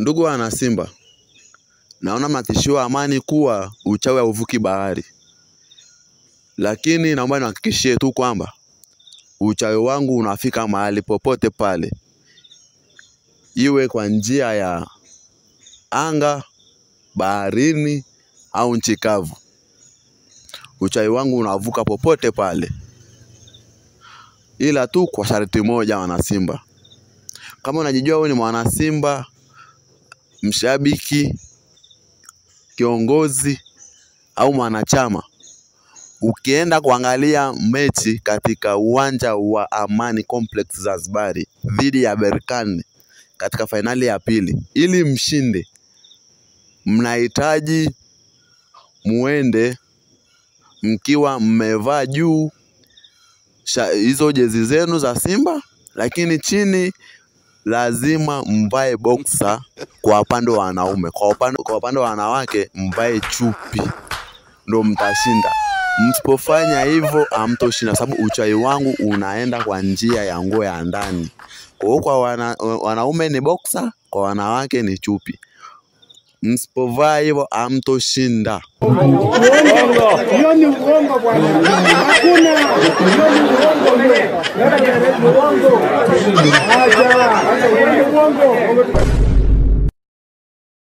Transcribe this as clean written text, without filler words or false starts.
Ndugu wana Simba, naona matishio amani kuwa uchawi hauvuki bahari. Lakini naomba nihakikishie tu kwamba uchawi wangu unafika mahali popote pale. Iwe kwa njia ya anga, baharini au nchi kavu. Uchawi wangu unavuka popote pale. Ila tu kwa sharti moja wana Simba. Kama unajijua wewe ni mwana Simba, mshabiki, kiongozi au mwanachama, ukienda kuangalia mechi katika uwanja wa Amani Complex Zanzibar dhidi ya Berkane katika finali ya pili, ili mshinde, mnahitaji muende mkiwa mmevaa juu hizo jezi zenu za Simba, lakini chini lazima mvae boxer kwa upande wa wanaume. Kwa upande wa wanawake mvae chupi, ndio mtashinda. Msipofanya hivyo hamtoshinda, sababu uchawi wangu unaenda kwa njia ya nguo ya ndani. Kwa wanaume ni boxer, kwa wanawake ni chupi. Msipovaa hivyo hamtoshinda. Hiyo ni uongo bwana. Hakuna. Hiyo ni uongo. Acha. Hiyo ni uongo.